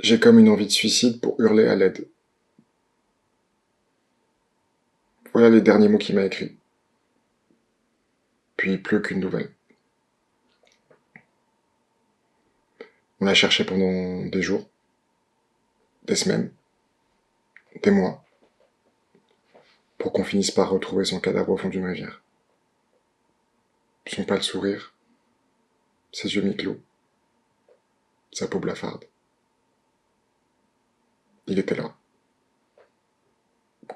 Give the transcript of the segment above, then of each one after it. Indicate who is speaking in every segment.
Speaker 1: J'ai comme une envie de suicide pour hurler à l'aide. Voilà les derniers mots qu'il m'a écrits. Puis plus qu'une nouvelle. On l'a cherché pendant des jours, des semaines, des mois, pour qu'on finisse par retrouver son cadavre au fond d'une rivière. Son pâle sourire, ses yeux mi-clos, sa peau blafarde. Il était là,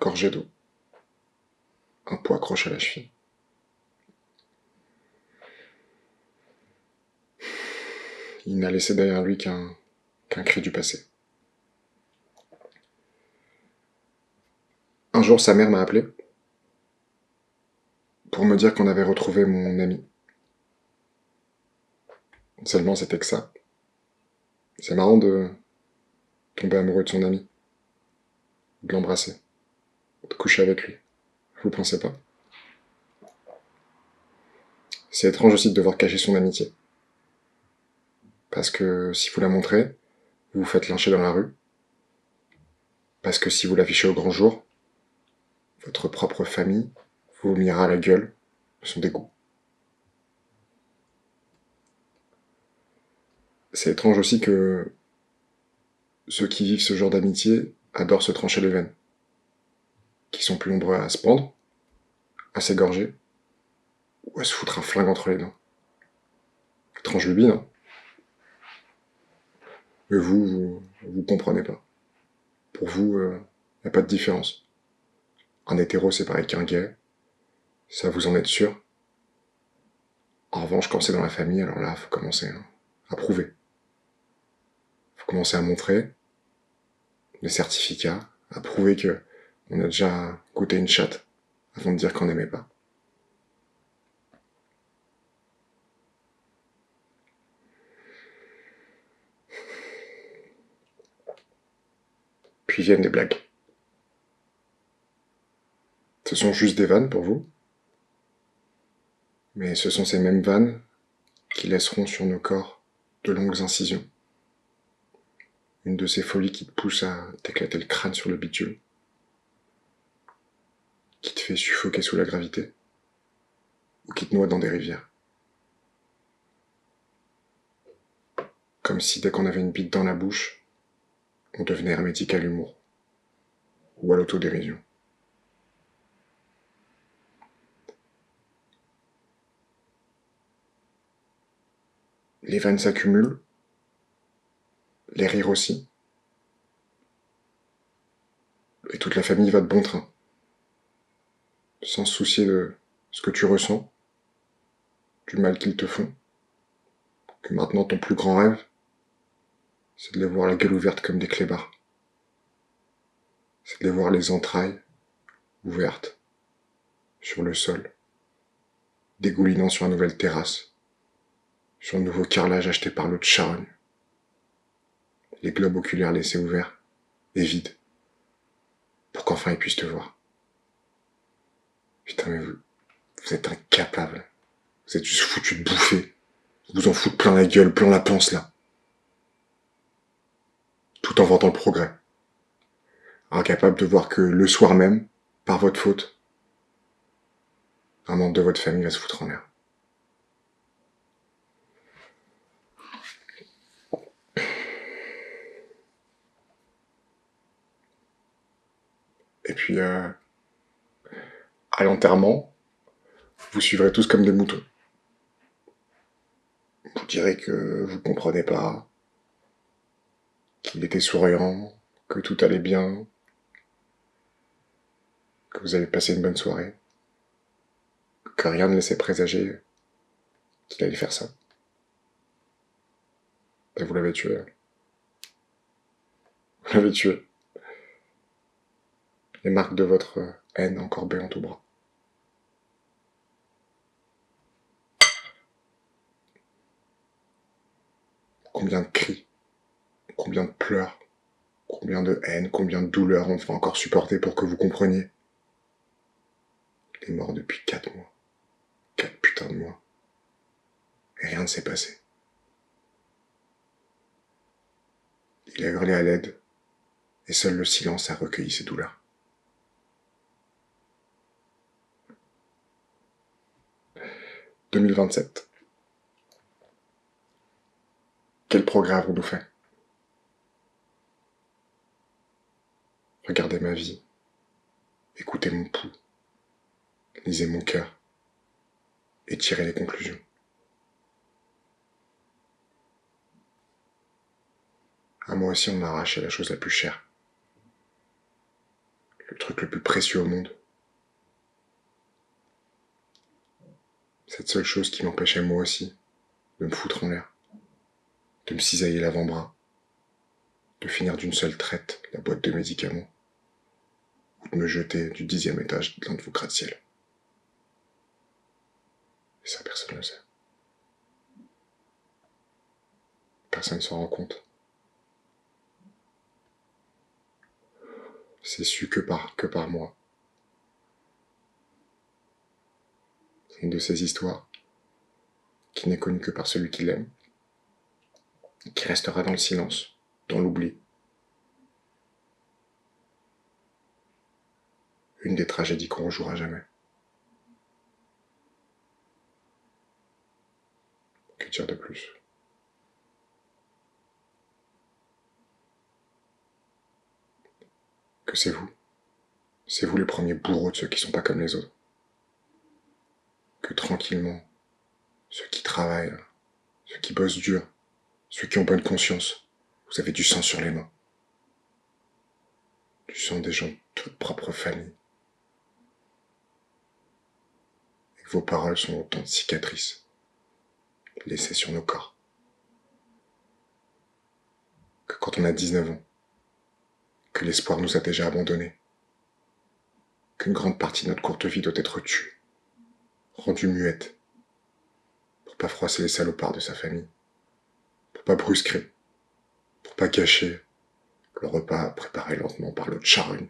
Speaker 1: gorgé d'eau, un poids accroché à la cheville. Il n'a laissé derrière lui qu'un cri du passé. Un jour, sa mère m'a appelé pour me dire qu'on avait retrouvé mon ami. Seulement, c'était que ça. C'est marrant de tomber amoureux de son ami, de l'embrasser, de coucher avec lui. Vous pensez pas? C'est étrange aussi de devoir cacher son amitié. Parce que si vous la montrez, vous vous faites lyncher dans la rue. Parce que si vous l'affichez au grand jour, votre propre famille vous vomira à la gueule de son dégoût. C'est étrange aussi que ceux qui vivent ce genre d'amitié adorent se trancher les veines, qui sont plus nombreux à se pendre, à s'égorger, ou à se foutre un flingue entre les dents. Étrange lubie, non? Mais vous comprenez pas. Pour vous, y a pas de différence. Un hétéro, c'est pareil qu'un gay, ça vous en êtes sûr. En revanche, quand c'est dans la famille, alors là, faut commencer à prouver. Faut commencer à montrer des certificats, à prouver que on a déjà goûté une chatte avant de dire qu'on n'aimait pas. Puis viennent les blagues. Ce sont juste des vannes pour vous, mais ce sont ces mêmes vannes qui laisseront sur nos corps de longues incisions. Une de ces folies qui te pousse à t'éclater le crâne sur le bitume, qui te fait suffoquer sous la gravité, ou qui te noie dans des rivières. Comme si dès qu'on avait une bite dans la bouche, on devenait hermétique à l'humour, ou à l'autodérision. Les vannes s'accumulent, les rires aussi, et toute la famille va de bon train, sans se soucier de ce que tu ressens, du mal qu'ils te font, que maintenant ton plus grand rêve, c'est de les voir la gueule ouverte comme des clébards. C'est de les voir les entrailles ouvertes, sur le sol, dégoulinant sur une nouvelle terrasse, sur un nouveau carrelage acheté par l'autre charogne, les globes oculaires laissés ouverts et vides, pour qu'enfin ils puissent te voir. Putain, mais vous êtes incapables. Vous êtes juste foutus de bouffer. Vous en foutre plein la gueule, plein la panse là. Tout en vantant le progrès. Incapable de voir que le soir même, par votre faute, un membre de votre famille va se foutre en l'air. Et puis, à l'enterrement, vous suivrez tous comme des moutons. Vous direz que vous comprenez pas, qu'il était souriant, que tout allait bien, que vous avez passé une bonne soirée, que rien ne laissait présager qu'il allait faire ça. Et vous l'avez tué. Vous l'avez tué. Les marques de votre haine encore béantes au bras. Combien de cris, combien de pleurs, combien de haine, combien de douleurs on devra encore supporter pour que vous compreniez. Il est mort depuis 4 mois. 4 putains de mois. Et rien ne s'est passé. Il a hurlé à l'aide, et seul le silence a recueilli ses douleurs. « 2027. Quel progrès avons-nous fait? Regardez ma vie, écoutez mon pouls, lisez mon cœur, et tirez les conclusions. À moi aussi, on m'a arraché la chose la plus chère, le truc le plus précieux au monde. Cette seule chose qui m'empêchait moi aussi de me foutre en l'air, de me cisailler l'avant-bras, de finir d'une seule traite la boîte de médicaments, ou de me jeter du 10e étage de l'un de vos gratte-ciel. Et ça, personne ne le sait. Personne ne s'en rend compte. C'est su que par moi. C'est une de ces histoires qui n'est connue que par celui qui l'aime, qui restera dans le silence, dans l'oubli. Une des tragédies qu'on rejouera jamais. Que dire de plus? Que c'est vous. C'est vous les premiers bourreaux de ceux qui sont pas comme les autres. Que tranquillement, ceux qui travaillent, ceux qui bossent dur, ceux qui ont bonne conscience, vous avez du sang sur les mains. Du sang des gens de votre propre famille. Et que vos paroles sont autant de cicatrices laissées sur nos corps. Que quand on a 19 ans, que l'espoir nous a déjà abandonnés, qu'une grande partie de notre courte vie doit être tue, rendue muette, pour pas froisser les salopards de sa famille, pour pas brusquer, pour pas gâcher le repas préparé lentement par l'autre charogne.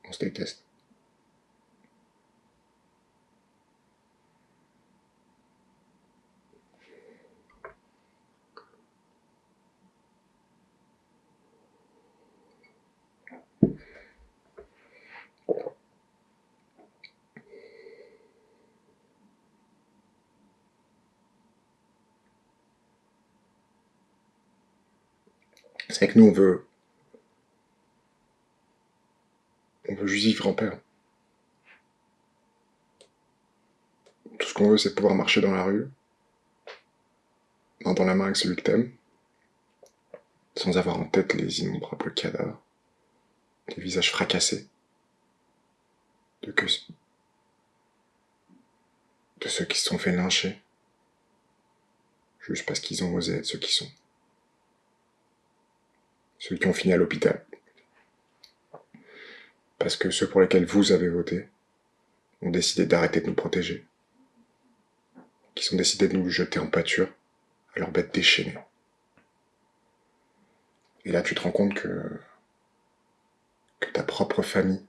Speaker 1: On se déteste. C'est que nous, on veut juste vivre en paix. Tout ce qu'on veut, c'est pouvoir marcher dans la rue, main dans la main avec celui que t'aimes, sans avoir en tête les innombrables cadavres, les visages fracassés, de ceux qui se sont fait lyncher, juste parce qu'ils ont osé être ceux qui sont. Ceux qui ont fini à l'hôpital. Parce que ceux pour lesquels vous avez voté ont décidé d'arrêter de nous protéger. Qui ont décidé de nous jeter en pâture à leurs bêtes déchaînées. Et là, tu te rends compte que ta propre famille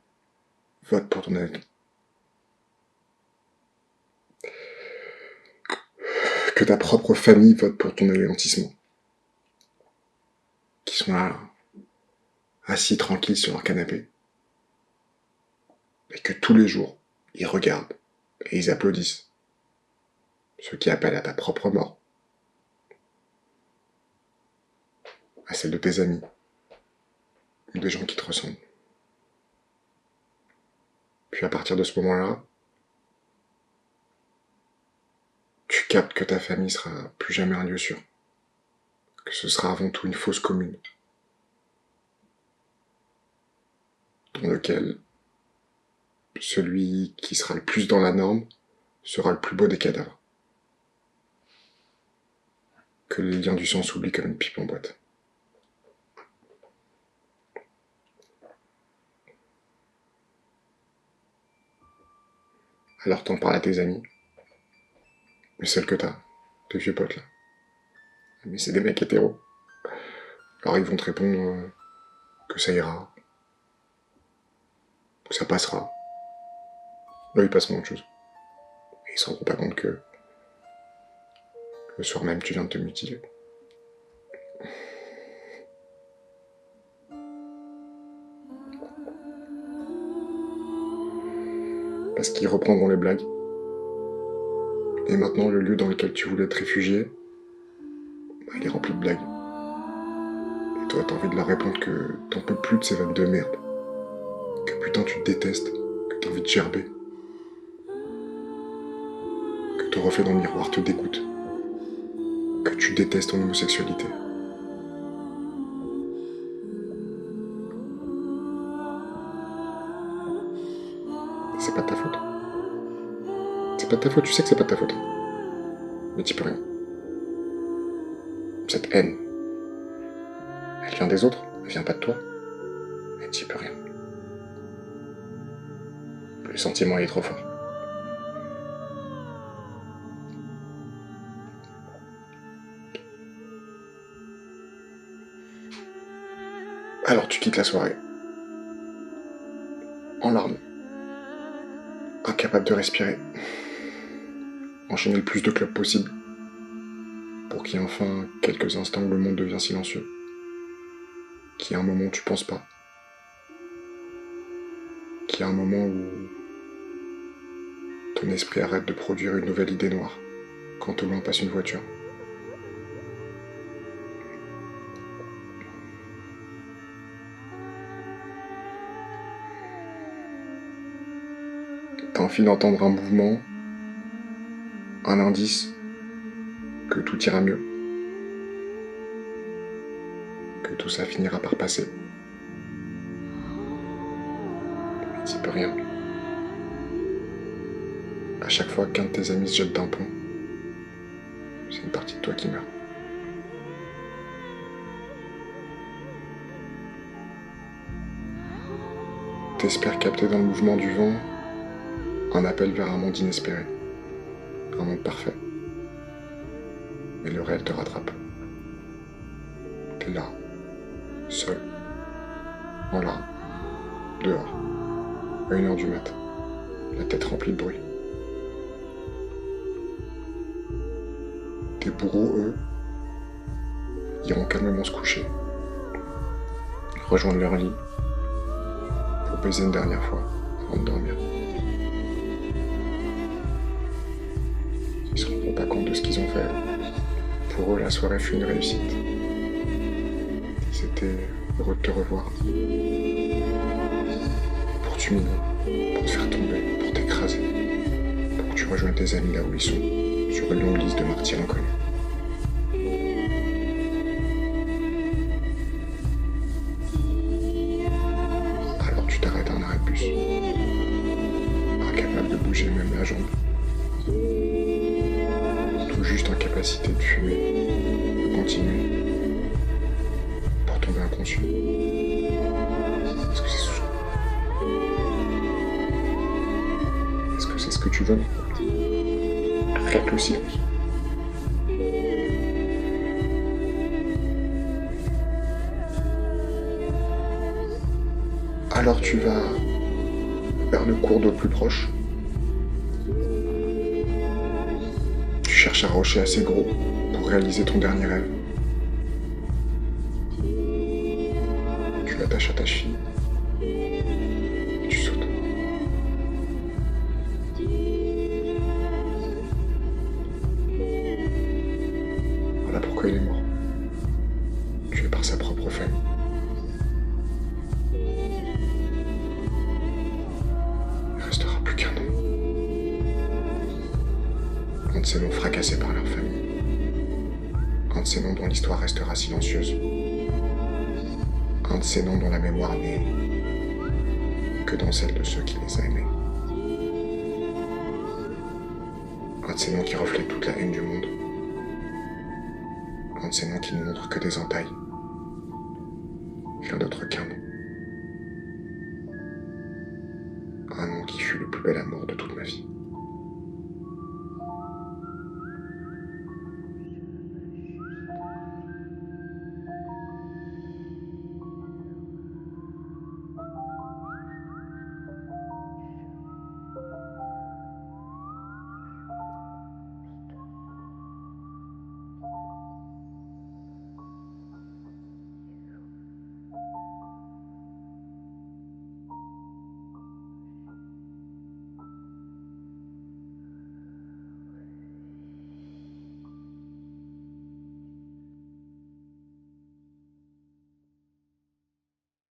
Speaker 1: vote pour ton avenir. Que ta propre famille vote pour ton anéantissement. Qui sont là, assis tranquilles sur leur canapé. Et que tous les jours, ils regardent et ils applaudissent. Ceux qui appellent à ta propre mort. À celle de tes amis. Ou des gens qui te ressemblent. Puis à partir de ce moment-là, tu captes que ta famille sera plus jamais un lieu sûr. Que ce sera avant tout une fosse commune. Dans lequel celui qui sera le plus dans la norme sera le plus beau des cadavres. Que les liens du sang s'oublient comme une pipe en boîte. Alors t'en parles à tes amis. Les seuls que t'as. Tes vieux potes là. Mais c'est des mecs hétéros. Alors ils vont te répondre que ça ira, que ça passera. Eux, ils passeront à autre chose. Et ils se rendront pas compte que le soir même, tu viens de te mutiler. Parce qu'ils reprendront les blagues. Et maintenant, le lieu dans lequel tu voulais te réfugier, il est rempli de blagues. Et toi, t'as envie de leur répondre que t'en peux plus de ces vannes de merde. Que putain, tu te détestes. Que t'as envie de gerber. Que ton reflet dans le miroir te dégoûte. Que tu détestes ton homosexualité. C'est pas de ta faute. C'est pas de ta faute, tu sais que c'est pas de ta faute. Mais t'y peux rien. Cette haine, elle vient des autres, elle vient pas de toi. Mais t'y peux rien. Le sentiment est trop fort. Alors tu quittes la soirée. En larmes. Incapable de respirer. Enchaîner le plus de clubs possible. Pour qu'il y ait enfin quelques instants où le monde devient silencieux. Qu'il y ait un moment où tu penses pas. Qu'il y ait un moment où ton esprit arrête de produire une nouvelle idée noire quand au loin passe une voiture. T'as envie d'entendre un mouvement, un indice, que tout ira mieux. Que tout ça finira par passer. Mais t'y peux rien. À chaque fois qu'un de tes amis se jette d'un pont, c'est une partie de toi qui meurt. T'espères capter dans le mouvement du vent un appel vers un monde inespéré, un monde parfait. Mais le réel te rattrape. T'es là, seul, en larmes, dehors, à 1h du mat, la tête remplie de bruit. Tes bourreaux, eux, iront calmement se coucher, rejoindre leur lit, pour baiser une dernière fois avant de dormir. Ils se rendront pas compte de ce qu'ils ont fait. Pour eux, la soirée fut une réussite. Ils étaient heureux de te revoir. Pour t'humilier, pour te faire tomber, pour t'écraser. Pour que tu rejoignes tes amis là où ils sont, sur une longue liste de martyrs inconnus. Alors tu t'arrêtes à un arrêt de bus. Incapable de bouger même la jambe. Tout juste en capacité de fumer, de continuer, pour tomber inconscient. Est-ce que c'est ce... Est-ce que c'est ce que tu veux? Rien que le silence. Alors tu vas vers le cours d'eau le plus proche. Tu cherches un rocher assez gros pour réaliser ton dernier rêve. Tu l'attaches à ta cheville. Et tu sautes. Voilà pourquoi il est mort. Tué par sa propre famille. Il ne restera plus qu'un nom. Un de ces noms fracassés par leur famille. Un de ces noms dont l'histoire restera silencieuse. Un de ces noms dont la mémoire n'est que dans celle de ceux qui les a aimés. Un de ces noms qui reflète toute la haine du monde. Un de ces noms qui ne montrent que des entailles. Rien d'autre qu'un nom. Un nom qui fut le plus bel amour de